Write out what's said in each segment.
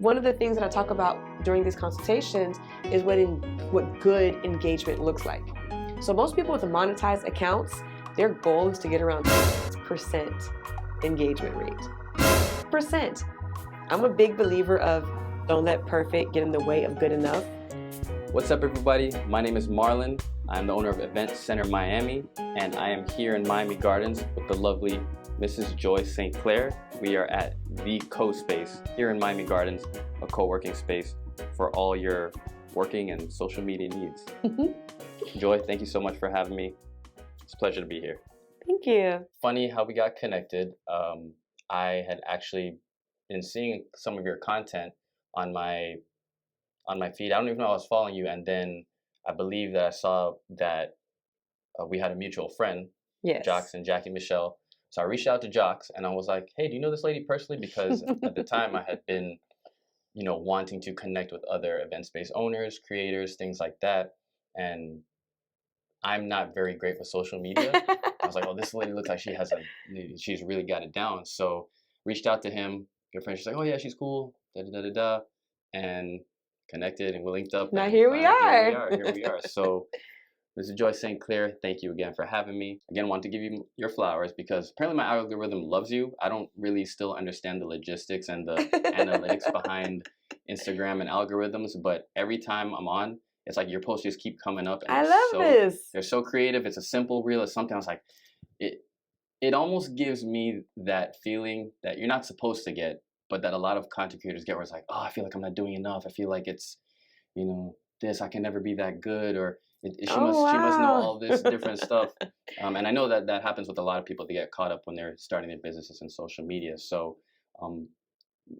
one of the things that I talk about during these consultations is what good engagement looks like. So most people with monetized accounts, their goal is to get around 6% engagement rate. Percent. I'm a big believer of don't let perfect get in the way of good enough. What's up, everybody? My name is Marlon. I'm the owner of Event Center Miami, and I am here in Miami Gardens with the lovely Mrs. Joy St. Clair. We are at the CoSpace here in Miami Gardens, a co-working space for all your working and social media needs. Joy, thank you so much for having me. It's a pleasure to be here. Thank you. Funny how we got connected. I had actually been seeing some of your content on my feed. I don't even know I was following you, and then I believe that I saw that we had a mutual friend, Yes. Jocks and Jackie Michelle. So I reached out to Jocks and I was like, hey, do you know this lady personally? Because at the time I had been, wanting to connect with other event space owners, creators, things like that. And I'm not very great with social media. I was like, oh, this lady looks like she's really got it down. So reached out to him, good friend. She's like, oh yeah, she's cool, da-da-da-da-da. And connected and we linked up. Now here we are. Here we are. So Mrs. Joy St. Clair, thank you again for having me. Again, want to give you your flowers because apparently my algorithm loves you. I don't really still understand the logistics and the analytics behind Instagram and algorithms, but every time I'm on, it's like your posts just keep coming up. And I love this. They're so creative. It's a simple reel. It's sometimes like it almost gives me that feeling that you're not supposed to get, but that a lot of content creators get where it's like, oh, I feel like I'm not doing enough. I feel like it's, this, I can never be that good, or she must know all this different stuff. And I know that happens with a lot of people. They get caught up when they're starting their businesses in social media. So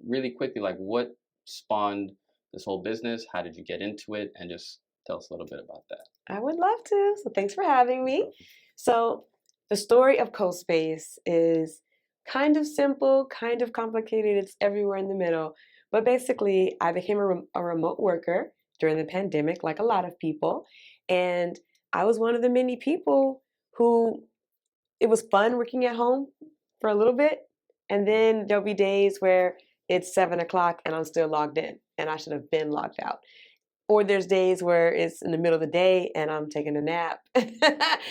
really quickly, like what spawned this whole business? How did you get into it? And just tell us a little bit about that. I would love to. So thanks for having me. So the story of CoSpace is kind of simple, kind of complicated. It's everywhere in the middle. But basically, I became a remote worker during the pandemic, like a lot of people. And I was one of the many people who it was fun working at home for a little bit. And then there'll be days where it's 7 o'clock and I'm still logged in and I should have been logged out. Or there's days where it's in the middle of the day and I'm taking a nap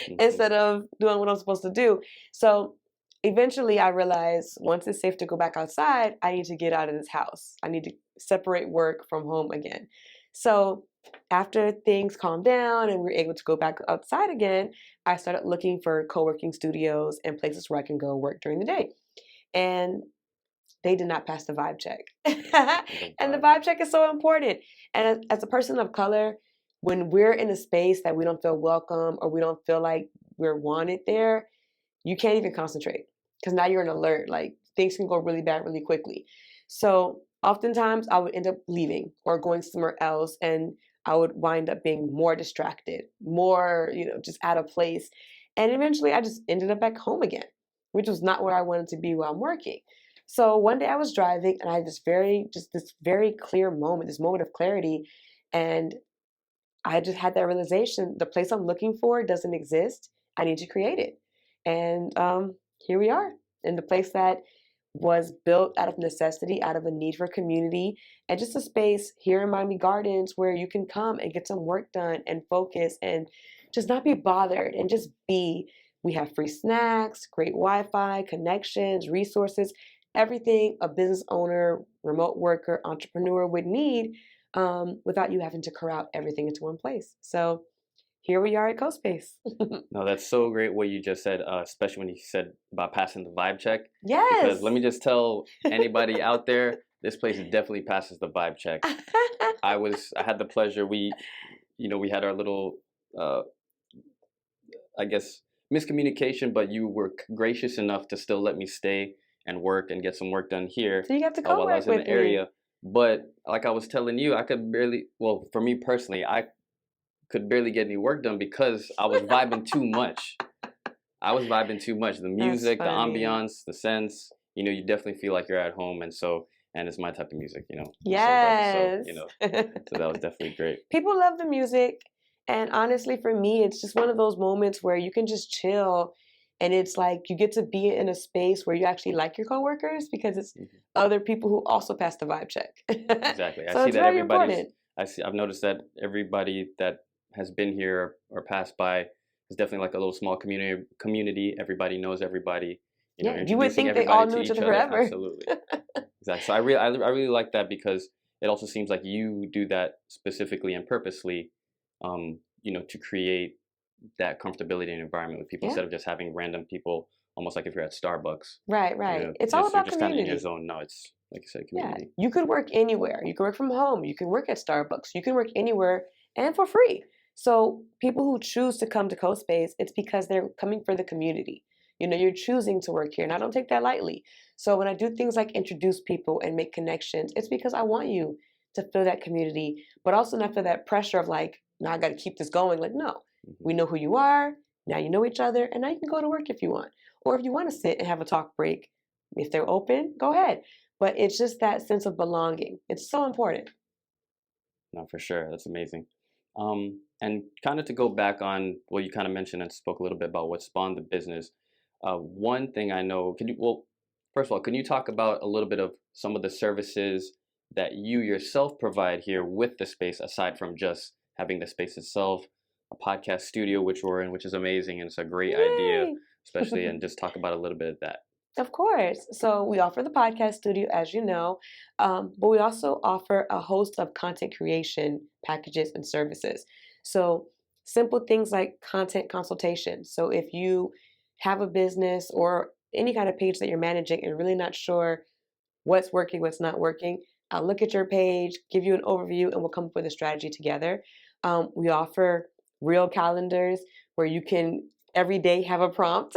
instead of doing what I'm supposed to do. So eventually I realized once it's safe to go back outside, I need to get out of this house. I need to separate work from home again. So after things calmed down and we were able to go back outside again, I started looking for co-working studios and places where I can go work during the day. And they did not pass the vibe check. And the vibe check is so important. And as a person of color, when we're in a space that we don't feel welcome or we don't feel like we're wanted there, you can't even concentrate because now you're in alert. Like things can go really bad really quickly. So oftentimes I would end up leaving or going somewhere else, and I would wind up being more distracted, more, just out of place. And eventually I just ended up back home again, which was not where I wanted to be while I'm working. So one day I was driving and I had this very clear moment, this moment of clarity. And I just had that realization, the place I'm looking for doesn't exist. I need to create it. And here we are in the place that was built out of necessity, out of a need for community, and just a space here in Miami Gardens where you can come and get some work done and focus and just not be bothered and just be. We have free snacks, great Wi-Fi, connections, resources, everything a business owner, remote worker, entrepreneur would need without you having to corral everything into one place. So here we are at CoSpace. No, that's so great what you just said, especially when you said about passing the vibe check. Yes. Because let me just tell anybody out there, this place definitely passes the vibe check. I had the pleasure. We had our little, I guess, miscommunication, but you were gracious enough to still let me stay and work and get some work done here. So you got to come while I was in the area. Me. But like I was telling you, I could barely. Well, for me personally, I could barely get any work done because I was vibing too much. The music, the ambiance, the sense. You definitely feel like you're at home, and it's my type of music. Yes. So that was definitely great. People love the music, and honestly, for me, it's just one of those moments where you can just chill And it's like you get to be in a space where you actually like your coworkers because it's other people who also pass the vibe check. Exactly. I So see it's that very everybody's. important. I've noticed that everybody that has been here or passed by is definitely like a little small community. Everybody knows everybody. You know, Yeah, you're you would introducing think they all everybody knew to each each other other. forever. Absolutely. Exactly. So I really like that because it also seems like you do that specifically and purposely, you know, to create that comfortability and environment with people Yeah, instead of just having random people, almost like if you're at Starbucks, right, you right. know, It's all just you're about just kind of in your community. zone. No, it's like you said, Yeah, community. you could work anywhere. You can work from home. You can work at Starbucks. You can work anywhere and for free. So people who choose to come to CoSpace, it's because they're coming for the community. You know, you're choosing to work here, and I don't take that lightly. So when I do things like introduce people and make connections, it's because I want you to feel that community, but also not feel that pressure of like, now I got to keep this going. Like, no, we know who you are. Now you know each other, and now you can go to work if you want. Or if you want to sit and have a talk break, if they're open, go ahead. But it's just that sense of belonging. It's so important. No, for sure. That's amazing. And kind of to go back on what you kind of mentioned and spoke a little bit about what spawned the business. One thing I know, first of all, can you talk about a little bit of some of the services that you yourself provide here with the space, aside from just having the space itself, a podcast studio, which we're in, which is amazing, and it's a great idea, Yay! especially, and just talk about a little bit of that. Of course. So we offer the podcast studio, as you know, but we also offer a host of content creation packages and services. So simple things like content consultation. So if you have a business or any kind of page that you're managing and really not sure what's working, what's not working, I'll look at your page, give you an overview, and we'll come up with a strategy together. We offer real calendars where you can every day have a prompt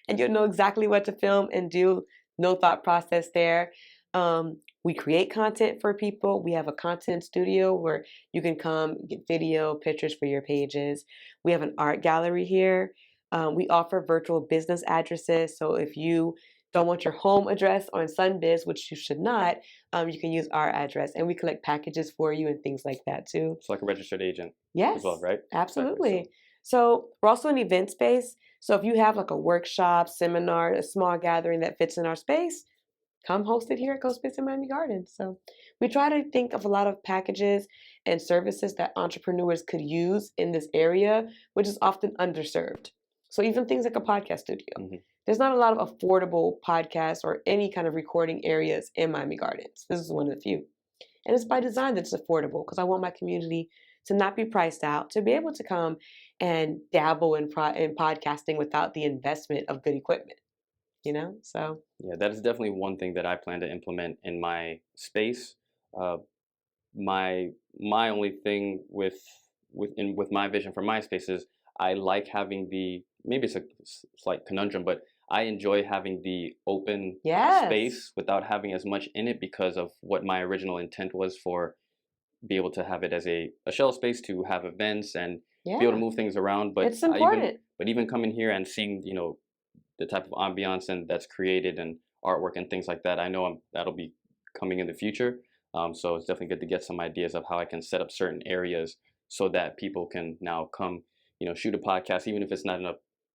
and you'll know exactly what to film and do. No thought process there. We create content for people. We have a content studio where you can come get video, pictures for your pages. We have an art gallery here. We offer virtual business addresses. So if you don't want your home address on Sunbiz, which you should not, you can use our address and we collect packages for you and things like that too. It's like a registered agent as Yes, well, right? absolutely. Exactly. So we're also an event space. So if you have like a workshop, seminar, a small gathering that fits in our space, come host it here at CoSpace in Miami Gardens. So we try to think of a lot of packages and services that entrepreneurs could use in this area, which is often underserved. So even things like a podcast studio. There's not a lot of affordable podcasts or any kind of recording areas in Miami Gardens. This is one of the few. And it's by design that it's affordable because I want my community to not be priced out, to be able to come and dabble in podcasting without the investment of good equipment, you know? So, Yeah, that is definitely one thing that I plan to implement in my space. Uh, my only thing with my vision for my space is I like having maybe it's a slight conundrum, but I enjoy having the open yes. space without having as much in it because of what my original intent was for be able to have it as a shell space to have events and be able to move things around. But it's important. Even coming here and seeing, you know, the type of ambiance and that's created and artwork and things like that, I know that'll be coming in the future. So it's definitely good to get some ideas of how I can set up certain areas so that people can now come, you know, shoot a podcast, even if it's not in a,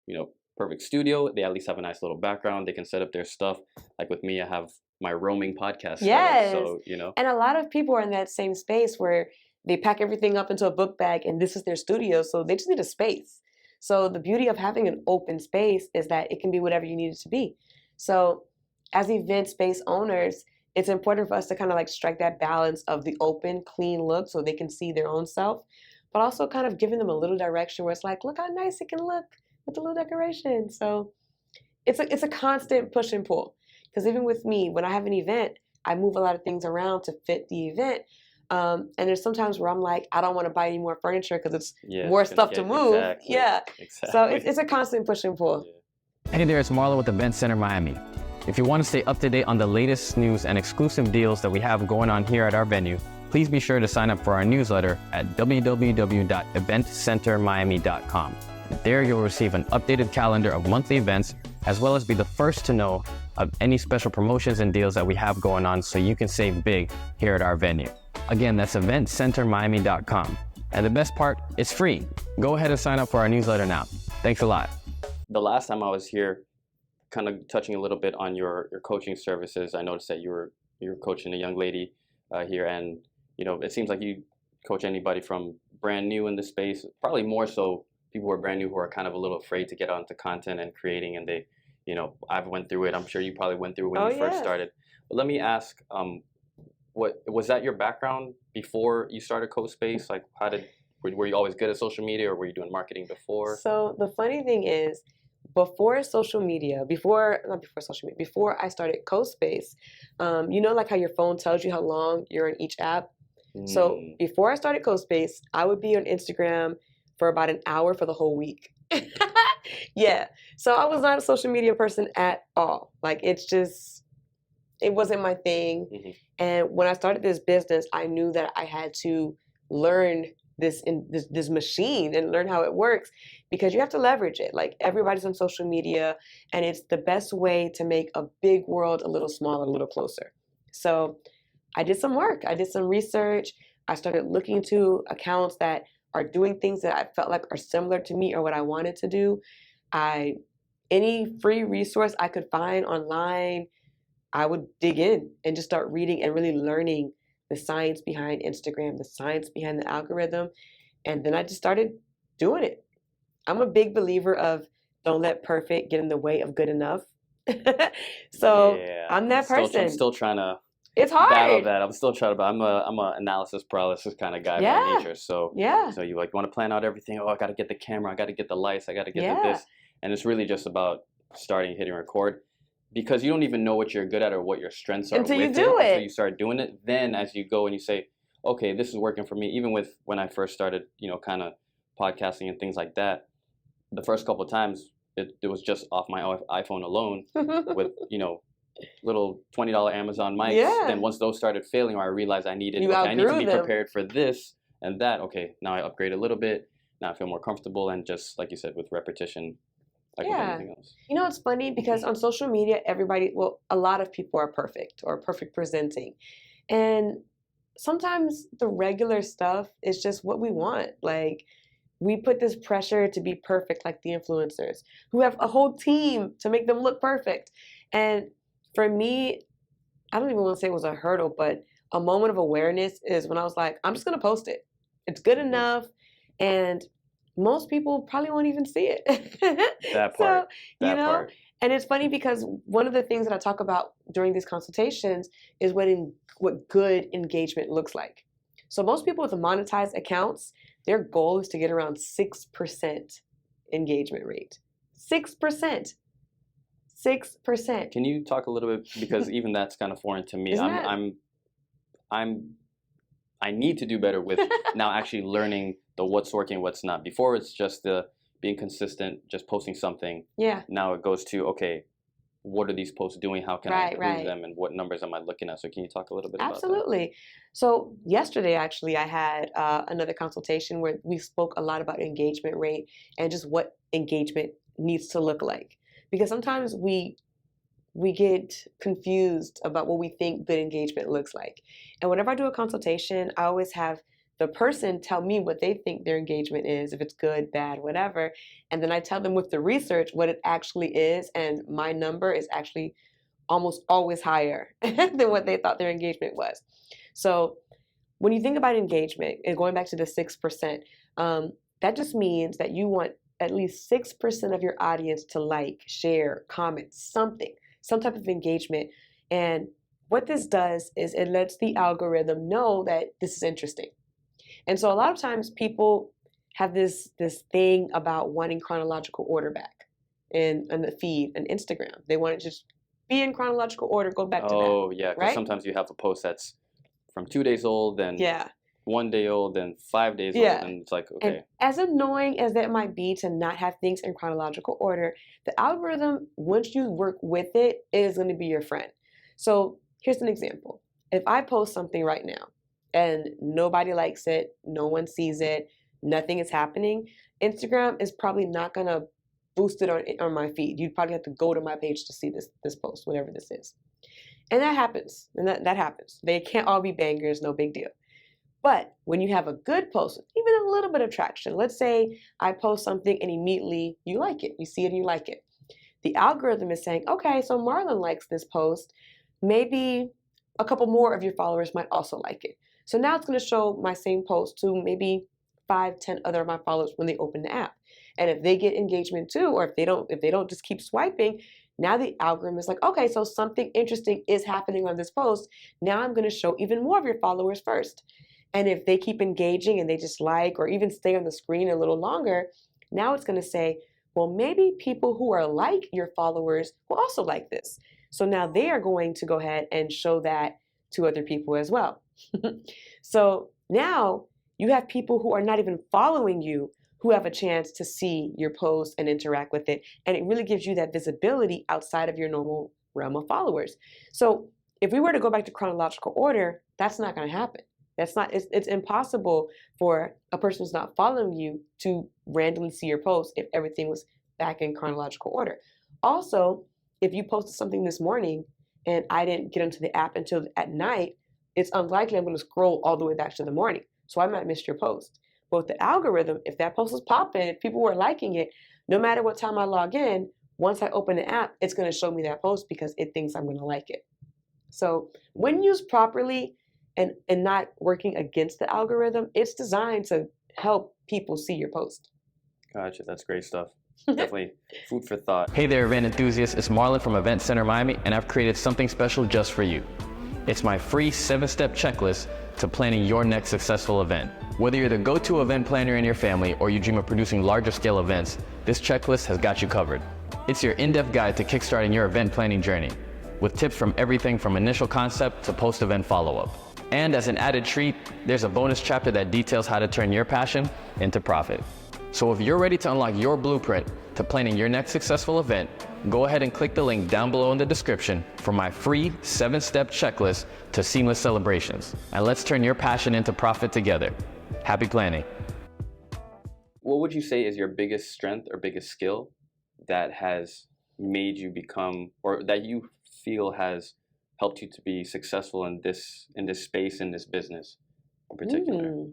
you know, perfect studio. They at least have a nice little background. They can set up their stuff. Like with me, I have my roaming podcast yes. setup, so, you know. And a lot of people are in that same space where they pack everything up into a book bag and this is their studio, so they just need a space. So the beauty of having an open space is that it can be whatever you need it to be. So as event space owners, it's important for us to kind of like strike that balance of the open, clean look so they can see their own self, but also kind of giving them a little direction where it's like, look how nice it can look with a little decoration. So it's a constant push and pull. Because even with me, when I have an event, I move a lot of things around to fit the event. And there's sometimes where I'm like, I don't want to buy any more furniture because it's more stuff to move. Exactly, yeah. Exactly. So it's a constant push and pull. Yeah. Hey there, it's Marlo with Event Center Miami. If you want to stay up to date on the latest news and exclusive deals that we have going on here at our venue, please be sure to sign up for our newsletter at www.eventcentermiami.com. There you'll receive an updated calendar of monthly events, as well as be the first to know of any special promotions and deals that we have going on so you can save big here at our venue. Again, that's eventcentermiami.com. And the best part, it's free. Go ahead and sign up for our newsletter now. Thanks a lot. the last time I was here, kind of touching a little bit on your coaching services, I noticed that you're coaching a young lady here, and it seems like you coach anybody from brand new in the space, probably more so people who are brand new who are kind of a little afraid to get onto content and creating, and they, I've went through it. I'm sure you probably went through it when Oh, you first yes. started. But let me ask, what was that your background before you started CoSpace? Like, were you always good at social media, or were you doing marketing before? So the funny thing is, before I started CoSpace, like how your phone tells you how long you're in each app. So before I started CoSpace, I would be on Instagram for about an hour for the whole week. Yeah. So I was not a social media person at all. Like, it wasn't my thing. Mm-hmm. And when I started this business, I knew that I had to learn this machine and learn how it works, because you have to leverage it. Like, everybody's on social media, and it's the best way to make a big world a little smaller, a little closer. So I did some work. I did some research. I started looking into accounts that are doing things that I felt like are similar to me or what I wanted to do. Any free resource I could find online, I would dig in and just start reading and really learning the science behind Instagram, the science behind the algorithm. And then I just started doing it. I'm a big believer of don't let perfect get in the way of good enough. So yeah, I'm that person. I'm still trying to It's hard. battle that. I'm still trying to. I'm a analysis paralysis kind of guy by nature. So yeah. So you want to plan out everything. Oh, I got to get the camera. I got to get the lights. I got to get this. And it's really just about hitting record, because you don't even know what you're good at or what your strengths are until you with do it. Until you start doing it. Then as you go and you say, okay, this is working for me. Even with when I first started, kind of podcasting and things like that, the first couple of times it was just off my iPhone alone with little $20 Amazon mics. Yeah. Then once those started failing, or I realized I need to be prepared for this and that. Okay, now I upgrade a little bit. Now I feel more comfortable, and just like you said, with repetition, like with anything else. It's funny because on social media, a lot of people are perfect or perfect presenting, and sometimes the regular stuff is just what we want. Like, we put this pressure to be perfect, like the influencers who have a whole team to make them look perfect. And for me, I don't even want to say it was a hurdle, but a moment of awareness is when I was like, I'm just going to post it. It's good enough. And most people probably won't even see it. That part. Part. And it's funny because one of the things that I talk about during these consultations is what good engagement looks like. So most people with monetized accounts, their goal is to get around 6% engagement rate. 6%. 6%. Can you talk a little bit, because even that's kind of foreign to me. I need to do better with now actually learning the what's working, what's not. Before it's just the being consistent, just posting something. Yeah. Now it goes to, okay, what are these posts doing? How can I improve them? And what numbers am I looking at? So can you talk a little bit about that? Absolutely. So yesterday, actually, I had another consultation where we spoke a lot about engagement rate and just what engagement needs to look like. Because sometimes we get confused about what we think good engagement looks like. And whenever I do a consultation, I always have the person tell me what they think their engagement is, if it's good, bad, whatever. And then I tell them with the research what it actually is. And my number is actually almost always higher than what they thought their engagement was. So when you think about engagement, and going back to the 6%, that just means that you want at least 6% of your audience to like, share, comment, some type of engagement. And what this does is it lets the algorithm know that this is interesting. And so a lot of times people have this thing about wanting chronological order back in the feed and Instagram. They want to just be in chronological order, go back to that. Oh, yeah, because sometimes you have a post that's from 2 days old, then 1 day old, then 5 days old, and it's like, okay. And as annoying as that might be to not have things in chronological order, the algorithm, once you work with it, is going to be your friend. So here's an example. If I post something right now and nobody likes it, no one sees it, nothing is happening, Instagram is probably not going to boost it on my feed. You'd probably have to go to my page to see this post, whatever this is. And that happens. And that happens. They can't all be bangers, no big deal. But when you have a good post, even a little bit of traction, let's say I post something and immediately you like it, you see it and you like it. The algorithm is saying, okay, so Marlon likes this post. Maybe a couple more of your followers might also like it. So now it's going to show my same post to maybe 5, 10 other of my followers when they open the app. And if they get engagement too, or if they don't just keep swiping, now the algorithm is like, okay, so something interesting is happening on this post. Now I'm going to show even more of your followers first. And if they keep engaging and they just like or even stay on the screen a little longer, now it's going to say, well, maybe people who are like your followers will also like this. So now they are going to go ahead and show that to other people as well. So now you have people who are not even following you who have a chance to see your post and interact with it. And it really gives you that visibility outside of your normal realm of followers. So if we were to go back to chronological order, that's not going to happen. It's impossible for a person who's not following you to randomly see your post if everything was back in chronological order. Also, if you posted something this morning and I didn't get into the app until at night, it's unlikely I'm going to scroll all the way back to the morning. So I might miss your post. But with the algorithm, if that post is popping, if people were liking it, no matter what time I log in, once I open the app, it's going to show me that post because it thinks I'm going to like it. So when used properly, and not working against the algorithm, it's designed to help people see your post. Gotcha, that's great stuff. Definitely food for thought. Hey there, event enthusiasts. It's Marlon from Event Center Miami, and I've created something special just for you. It's my free 7-step checklist to planning your next successful event. Whether you're the go-to event planner in your family or you dream of producing larger scale events, this checklist has got you covered. It's your in-depth guide to kickstarting your event planning journey, with tips from everything from initial concept to post-event follow-up. And as an added treat, there's a bonus chapter that details how to turn your passion into profit. So if you're ready to unlock your blueprint to planning your next successful event, go ahead and click the link down below in the description for my free 7-step checklist to seamless celebrations. And let's turn your passion into profit together. Happy planning. What would you say is your biggest strength or biggest skill that has made you become, or that you feel has helped you to be successful in this space, in this business in particular?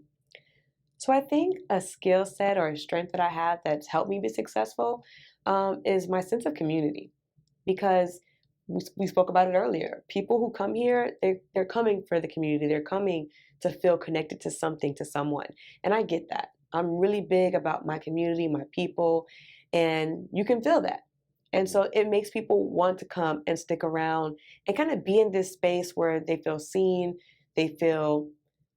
So I think a skill set or a strength that I have that's helped me be successful is my sense of community. Because we spoke about it earlier. People who come here, they're coming for the community. They're coming to feel connected to something, to someone. And I get that. I'm really big about my community, my people, and you can feel that. And so it makes people want to come and stick around and kind of be in this space where they feel seen, they feel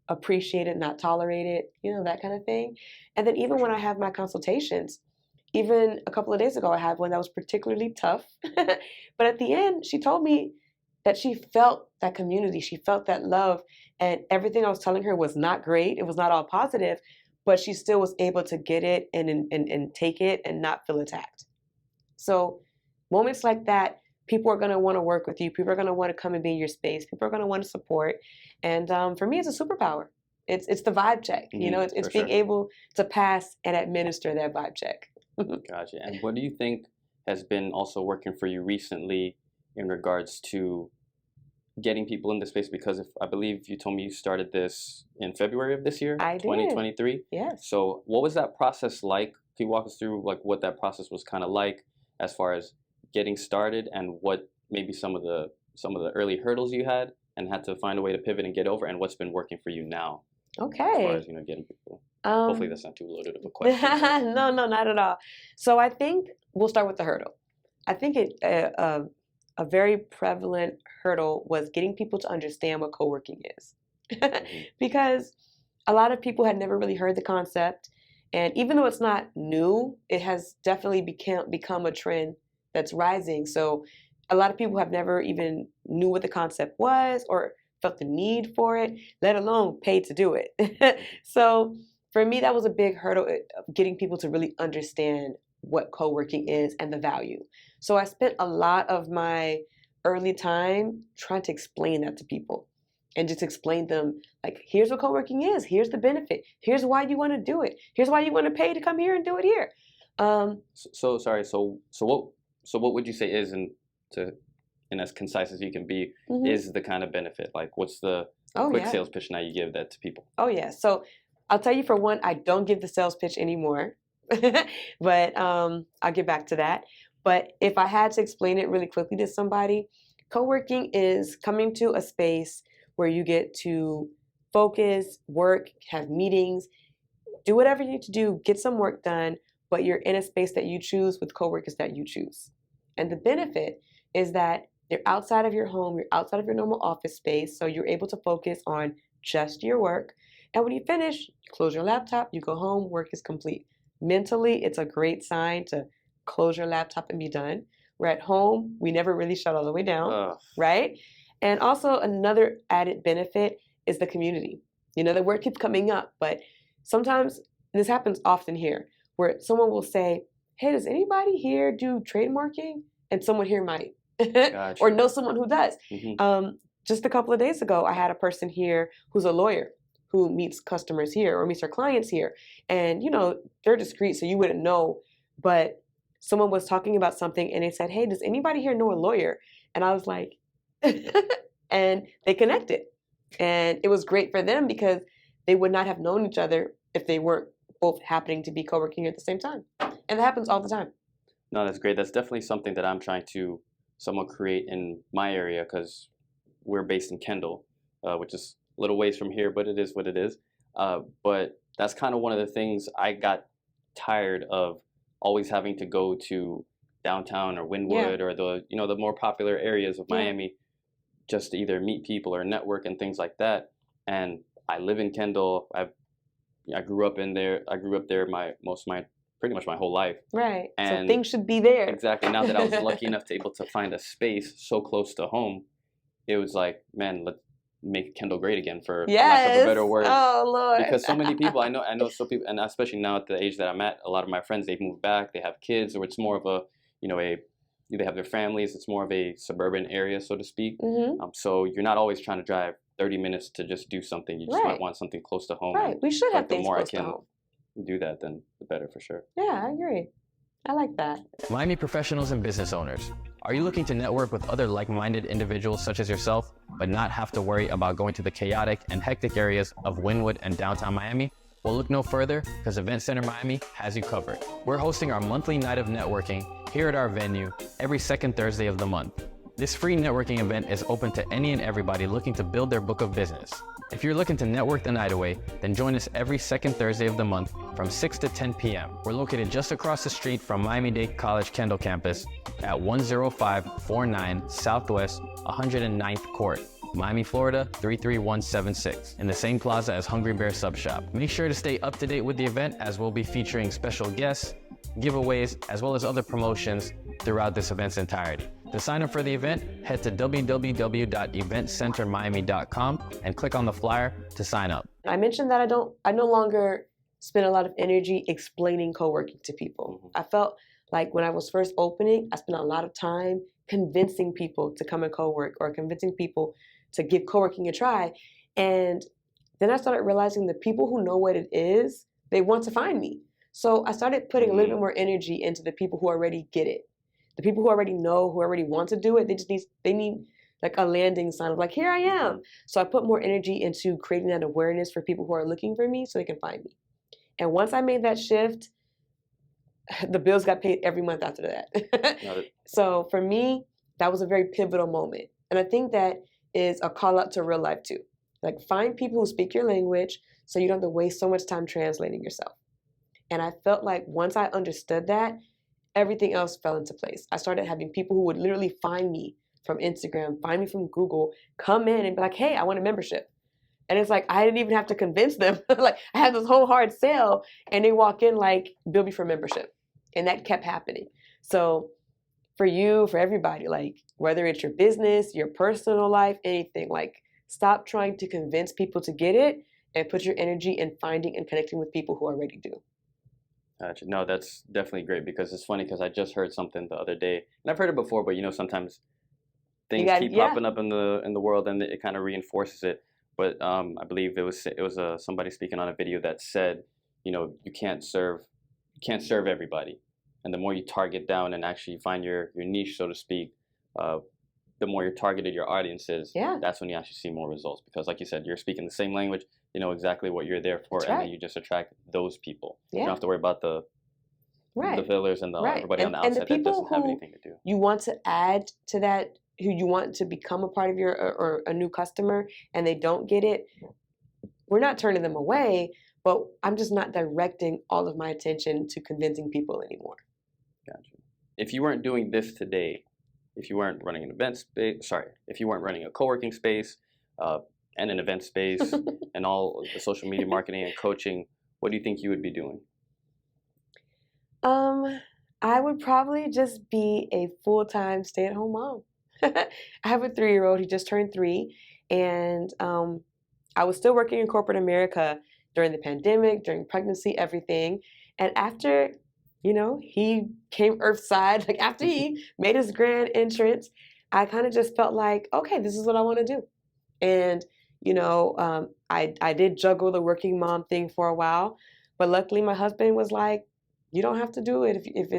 appreciated, not tolerated, that kind of thing. And then even when I have my consultations, even a couple of days ago, I had one that was particularly tough. But at the end, she told me that she felt that community, she felt that love, and everything I was telling her was not great. It was not all positive, but she still was able to get it and take it and not feel attacked. So moments like that, people are going to want to work with you. People are going to want to come and be in your space. People are going to want to support. And for me, it's a superpower. It's the vibe check. It's being able to pass and administer that vibe check. Gotcha. And what do you think has been also working for you recently in regards to getting people in the space? Because I believe you told me you started this in February of this year, I did. 2023. Yes. So what was that process like? Can you walk us through what that process was kind of like as far as getting started, and what maybe some of the early hurdles you had and had to find a way to pivot and get over, and what's been working for you now? Okay. As far as getting people. Hopefully that's not too loaded of a question. No, not at all. So I think we'll start with the hurdle. I think a very prevalent hurdle was getting people to understand what co-working is. Because a lot of people had never really heard the concept. And even though it's not new, it has definitely become a trend that's rising. So a lot of people have never even knew what the concept was or felt the need for it, let alone paid to do it. So for me, that was a big hurdle of getting people to really understand what co-working is and the value. So I spent a lot of my early time trying to explain that to people and just explain them, like, here's what co-working is, here's the benefit, here's why you want to do it, here's why you want to pay to come here and do it here. So what would you say is, and as concise as you can be, is the kind of benefit? Like, what's the Oh, quick yeah. sales pitch now you give that to people. Oh, yeah. So I'll tell you, for one, I don't give the sales pitch anymore, but I'll get back to that. But if I had to explain it really quickly to somebody, co-working is coming to a space where you get to focus, work, have meetings, do whatever you need to do, get some work done, but you're in a space that you choose with coworkers that you choose. And the benefit is that you're outside of your home, you're outside of your normal office space, so you're able to focus on just your work. And when you finish, you close your laptop, you go home, work is complete. Mentally, it's a great sign to close your laptop and be done. We're at home, we never really shut all the way down, Ugh. right? And also, another added benefit is the community. You know, the word keeps coming up, but sometimes, this happens often here, where someone will say, hey, does anybody here do trademarking? And someone here might, Gotcha. or know someone who does. Mm-hmm. Just a couple of days ago, I had a person here who's a lawyer who meets customers here or meets her clients here. And, you know, they're discreet, so you wouldn't know. But someone was talking about something and they said, hey, does anybody here know a lawyer? And I was like, and they connected. And it was great for them because they would not have known each other if they weren't both happening to be co-working at the same time. And that happens all the time. No, that's great. That's definitely something that I'm trying to somewhat create in my area because we're based in Kendall, which is a little ways from here, but it is what it is. But that's kind of one of the things I got tired of, always having to go to downtown or Wynwood or the more popular areas of Miami just to either meet people or network and things like that. And I live in Kendall. I grew up in there. I grew up there pretty much my whole life. Right. And so things should be there. Exactly. Now that I was lucky enough to able to find a space so close to home, it was like, man, let's make Kendall great again, for lack of a better word. Oh, Lord. Because so many people, I know so people, and especially now at the age that I'm at, a lot of my friends, they've moved back, they have kids, or it's more of a, they have their families, it's more of a suburban area, so to speak. Mm-hmm. So you're not always trying to drive 30 minutes to just do something. You just might want something close to home. Right. We should have things close to home. The more I can do that, then the better, for sure. Yeah, I agree. I like that. Miami professionals and business owners, are you looking to network with other like-minded individuals such as yourself, but not have to worry about going to the chaotic and hectic areas of Wynwood and downtown Miami? Well, look no further, because Event Center Miami has you covered. We're hosting our monthly night of networking here at our venue every second Thursday of the month. This free networking event is open to any and everybody looking to build their book of business. If you're looking to network the night away, then join us every second Thursday of the month from 6 to 10 p.m. We're located just across the street from Miami-Dade College Kendall campus at 10549 Southwest 109th Court, Miami, Florida 33176, in the same plaza as Hungry Bear Sub Shop. Make sure to stay up to date with the event, as we'll be featuring special guests, giveaways, as well as other promotions throughout this event's entirety. To sign up for the event, head to www.eventcentermiami.com and click on the flyer to sign up. I mentioned that I no longer spend a lot of energy explaining co-working to people. Mm-hmm. I felt like when I was first opening, I spent a lot of time convincing people to come and co-work, or convincing people to give co-working a try. And then I started realizing the people who know what it is, they want to find me. So I started putting a little bit more energy into the people who already get it. The people who already know, who already want to do it, they need like a landing sign of like, here I am. So I put more energy into creating that awareness for people who are looking for me so they can find me. And once I made that shift, the bills got paid every month after that. So for me, that was a very pivotal moment. And I think that is a call out to real life too. Like, find people who speak your language so you don't have to waste so much time translating yourself. And I felt like once I understood that, everything else fell into place. I started having people who would literally find me from Instagram, find me from Google, come in and be like, hey, I want a membership. And it's like, I didn't even have to convince them. Like, I had this whole hard sell, and they walk in like, bill me for membership. And that kept happening. So for you, for everybody, like, whether it's your business, your personal life, anything, like, stop trying to convince people to get it and put your energy in finding and connecting with people who already do. Gotcha. No, that's definitely great, because it's funny, because I just heard something the other day, and I've heard it before, but sometimes things keep popping up in the world, and it kind of reinforces it. But I believe it was somebody speaking on a video that said, you can't serve everybody, and the more you target down and actually find your niche, so to speak, the more you're targeted your audience is, Yeah. that's when you actually see more results. Because like you said, you're speaking the same language, you know exactly what you're there for, That's and right. then you just attract those people. You Yeah. don't have to worry about the Right. fillers and Right. everybody on the And the outside that people doesn't have who anything to do. you want to add to that, who you want to become a part of your or a new customer, and they don't get it, we're not turning them away, but I'm just not directing all of my attention to convincing people anymore. Gotcha. If you weren't doing this today, if you weren't running an event space, if you weren't running a co-working space and an event space and all the social media marketing and coaching, what do you think you would be doing? I would probably just be a full-time stay-at-home mom. I have a 3-year-old. He just turned 3, and I was still working in corporate America during the pandemic, during pregnancy, everything. And after, he came earthside, like after he made his grand entrance, I kind of just felt like, okay, this is what I want to do. And, I did juggle the working mom thing for a while, but luckily my husband was like, you don't have to do it if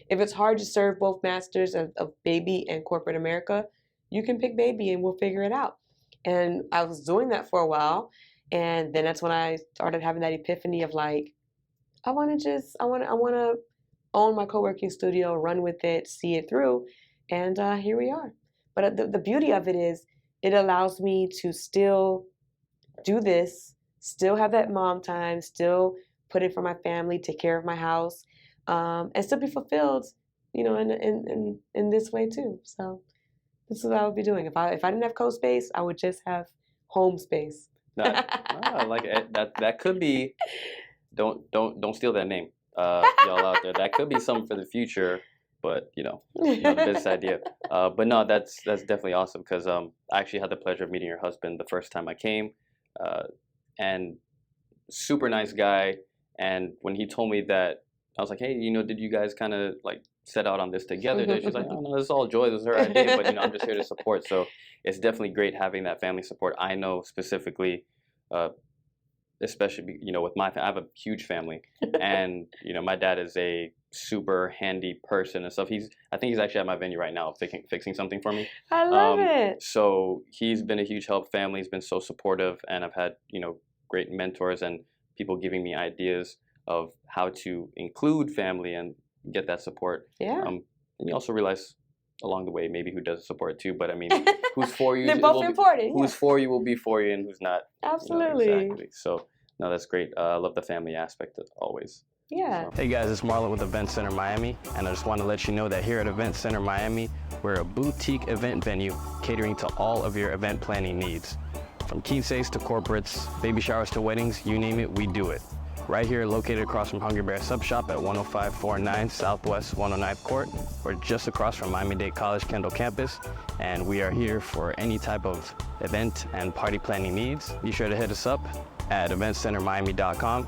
it's hard to serve both masters of baby and corporate America, you can pick baby and we'll figure it out. And I was doing that for a while, and then that's when I started having that epiphany of like, I want to own my co-working studio, run with it, see it through, and here we are. But the beauty of it is it allows me to still do this, still have that mom time, still put in for my family, take care of my house, and still be fulfilled, in this way too. So this is what I would be doing. If I didn't have CoSpace, I would just have home space. Like that could be. Don't steal that name, y'all out there. That could be something for the future, but the business idea. But no, that's definitely awesome because I actually had the pleasure of meeting your husband the first time I came, and super nice guy. And when he told me that, I was like, hey, did you guys kind of like set out on this together? She's like, oh, no, this is all Joy. This is her idea, but I'm just here to support. So it's definitely great having that family support. I know specifically, especially with my I have a huge family, and my dad is a super handy person and stuff. I think he's actually at my venue right now fixing something for me. I love it. So he's been a huge help. Family's been so supportive, and I've had great mentors and people giving me ideas of how to include family and get that support. Yeah. And you also realize along the way maybe who doesn't support too, but I mean, who's for you? They're both important. Who's for you will be for you, and who's not. Absolutely. Exactly. So no, that's great. I love the family aspect always. Yeah. Hey guys, it's Marlon with Event Center Miami, and I just want to let you know that here at Event Center Miami, we're a boutique event venue catering to all of your event planning needs. From keepsakes to corporates, baby showers to weddings, you name it, we do it. Right here, located across from Hungry Bear Sub Shop at 10549 Southwest 109th Court, or just across from Miami-Dade College Kendall campus. And we are here for any type of event and party planning needs. Be sure to hit us up at eventcentermiami.com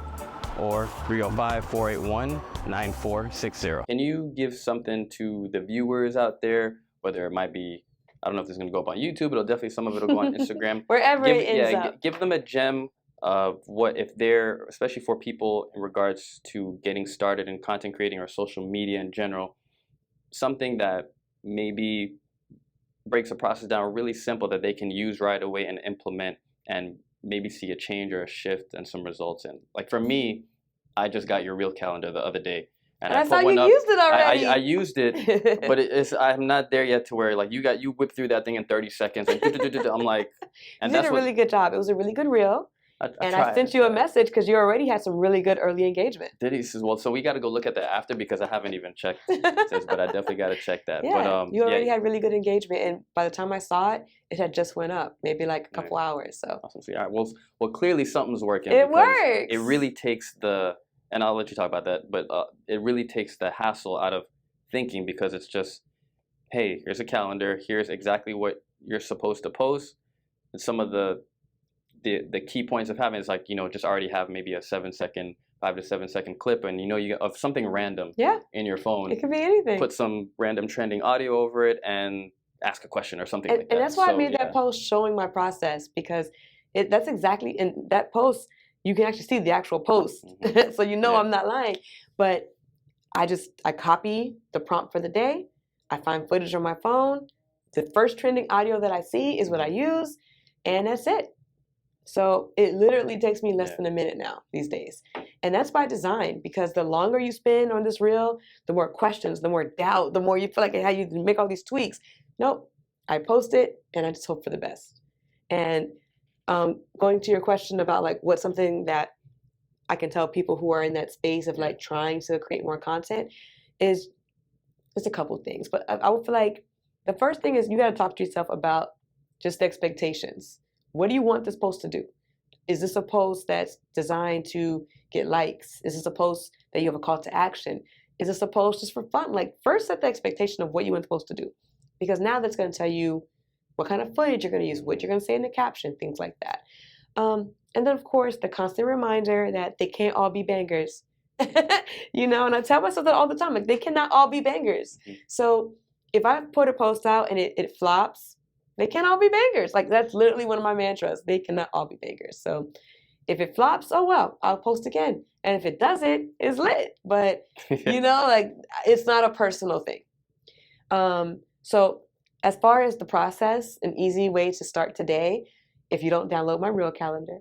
or 305-481-9460. Can you give something to the viewers out there, whether it might be, I don't know if this is going to go up on YouTube, but definitely some of it will go on Instagram. Wherever it ends up. Give them a gem of what, if they're, especially for people in regards to getting started in content creating or social media in general, something that maybe breaks the process down really simple that they can use right away and implement and maybe see a change or a shift and some results in. Like for me, I just got your Reel calendar the other day. And I saw you used it already. I used it, but I'm not there yet to where like you whip through that thing in 30 seconds. And I'm like, and you did a really good job. It was a really good reel. I sent you a message because you already had some really good early engagement. Did he? Says, well, so we got to go look at that after because I haven't even checked this, but I definitely got to check that. Yeah, but, you already had really good engagement, and by the time I saw it, it had just went up, maybe like a couple hours. So awesome. So, all right, well, clearly something's working. It works. It really takes and I'll let you talk about that, but it really takes the hassle out of thinking because it's just, hey, here's a calendar, here's exactly what you're supposed to post, and some of the key points of having is like, just already have maybe a 5 to 7 second clip, and you of something random in your phone. It could be anything. Put some random trending audio over it and ask a question or something like that. And that's why I made that post showing my process, because that's exactly in that post. You can actually see the actual post, so I'm not lying. But I copy the prompt for the day, I find footage on my phone. The first trending audio that I see is what I use, and that's it. So it literally takes me less than a minute now these days. And that's by design, because the longer you spend on this reel, the more questions, the more doubt, the more you feel like how you make all these tweaks. Nope, I post it and I just hope for the best. And going to your question about like what's something that I can tell people who are in that space of like trying to create more content is just a couple things. But I would feel like the first thing is you got to talk to yourself about just the expectations. What do you want this post to do? Is this a post that's designed to get likes? Is this a post that you have a call to action? Is this a post just for fun? Like, first set the expectation of what you want the post to do, because now that's going to tell you what kind of footage you're going to use, what you're going to say in the caption, things like that. And then, of course, the constant reminder that they can't all be bangers. You know, and I tell myself that all the time, like, they cannot all be bangers. So if I put a post out and it flops, they can't all be bangers. Like, that's literally one of my mantras. They cannot all be bangers. So if it flops, oh well, I'll post again. And if it doesn't, it's lit. But, you know, like, it's not a personal thing. So as far as the process, an easy way to start today, if you don't download my Reel calendar,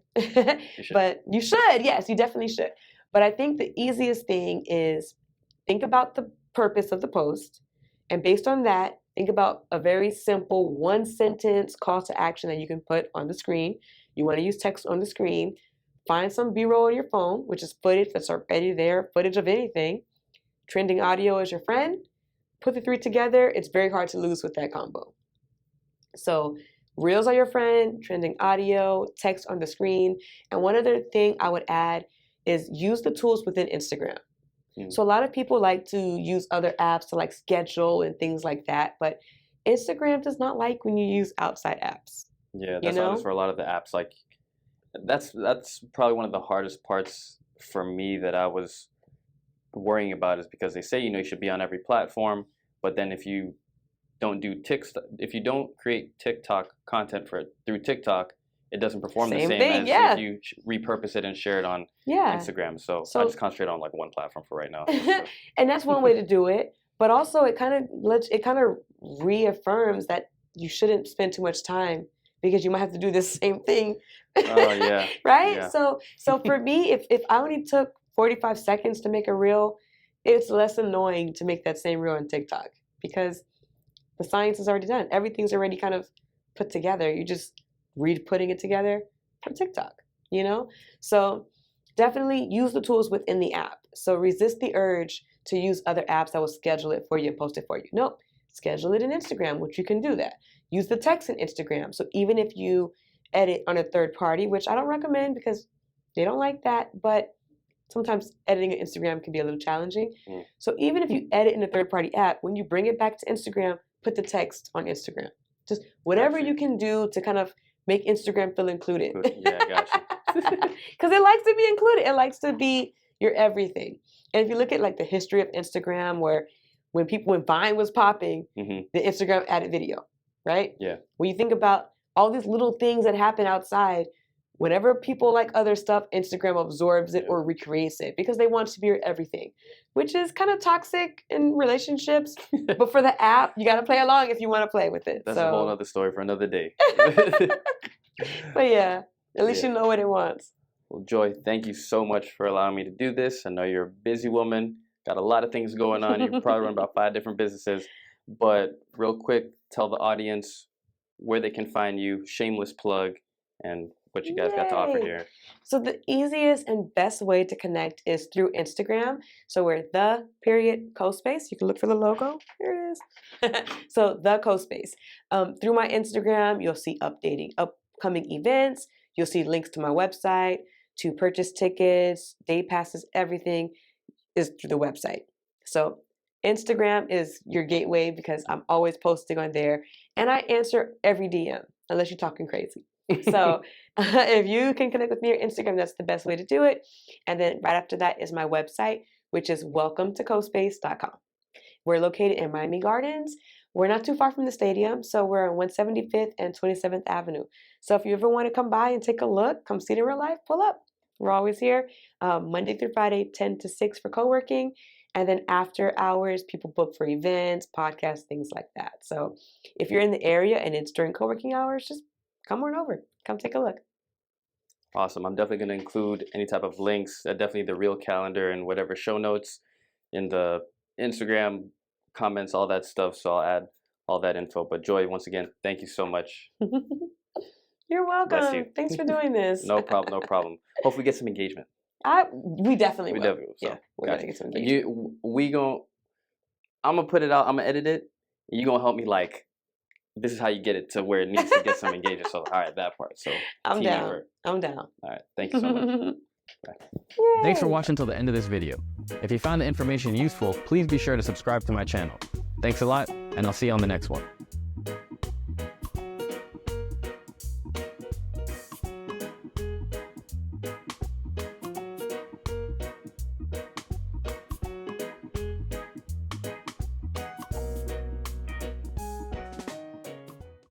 but you should, yes, you definitely should. But I think the easiest thing is think about the purpose of the post. And based on that, think about a very simple one-sentence call to action that you can put on the screen. You want to use text on the screen. Find some B-roll on your phone, which is footage that's already there, footage of anything. Trending audio is your friend. Put the three together. It's very hard to lose with that combo. So Reels are your friend, trending audio, text on the screen. And one other thing I would add is use the tools within Instagram. So a lot of people like to use other apps to like schedule and things like that, but Instagram does not like when you use outside apps. Yeah, that's honest for a lot of the apps. Like that's probably one of the hardest parts for me that I was worrying about, is because they say, you know, you should be on every platform, but then if you don't do if you don't create TikTok content through TikTok, it doesn't perform the same as if you repurpose it and share it on Instagram. So I just concentrate on like one platform for right now. And that's one way to do it. But also it kind of reaffirms that you shouldn't spend too much time, because you might have to do the same thing. Oh yeah. Right? Yeah. So for me, if I only took 45 seconds to make a reel, it's less annoying to make that same reel on TikTok, because the science is already done. Everything's already kind of put together. You just putting it together for TikTok, you know? So definitely use the tools within the app. So resist the urge to use other apps that will schedule it for you and post it for you. Nope, schedule it in Instagram, which you can do that. Use the text in Instagram. So even if you edit on a third party, which I don't recommend because they don't like that, but sometimes editing in Instagram can be a little challenging. So even if you edit in a third party app, when you bring it back to Instagram, put the text on Instagram. Just whatever you can do to kind of make Instagram feel included. Yeah, gotcha. Because it likes to be included. It likes to be your everything. And if you look at like the history of Instagram, where when Vine was popping, the Instagram added video, right? Yeah. When you think about all these little things that happen outside, whenever people like other stuff, Instagram absorbs it or recreates it, because they want to be your everything, which is kind of toxic in relationships. But for the app, you got to play along if you want to play with it. That's a whole other story for another day. But yeah, at least you know what it wants. Well, Joy, thank you so much for allowing me to do this. I know you're a busy woman, got a lot of things going on. You probably run about 5 different businesses. But real quick, tell the audience where they can find you, shameless plug, and what you guys got to offer here. So the easiest and best way to connect is through Instagram. So we're _CoSpace. You can look for the logo. Here it is. So _CoSpace. Through my Instagram, you'll see upcoming events. You'll see links to my website, to purchase tickets, day passes, everything is through the website. So Instagram is your gateway, because I'm always posting on there, and I answer every DM unless you're talking crazy. So if you can connect with me on Instagram, that's the best way to do it. And then right after that is my website, which is welcometocospace.com. We're located in Miami Gardens. We're not too far from the stadium, so we're on 175th and 27th Avenue. So if you ever want to come by and take a look, come see it in real life, pull up. We're always here, Monday through Friday, 10 to 6 for co-working, And then after hours, people book for events, podcasts, things like that. So if you're in the area and it's during co-working hours, just come on over. Come take a look. Awesome. I'm definitely going to include any type of links, definitely the real calendar and whatever show notes in the Instagram comments, all that stuff. So I'll add all that info. But Joy, once again, thank you so much. You're Bless welcome. you. Thanks for doing this. No problem. No problem. Hopefully get some engagement. We definitely We will. definitely will. So, Yeah, we're gotcha. gonna get some engagement. I'm gonna put it out. I'm gonna edit it. And you're gonna help me like, this is how you get it to where it needs to get some engagement. So all right, that part. So I'm team down. effort. I'm down. All right. Thank you so much. Thanks for Yay. watching till the end of this video. If you found the information useful, please be sure to subscribe to my channel. Thanks a lot, and I'll see you on the next one.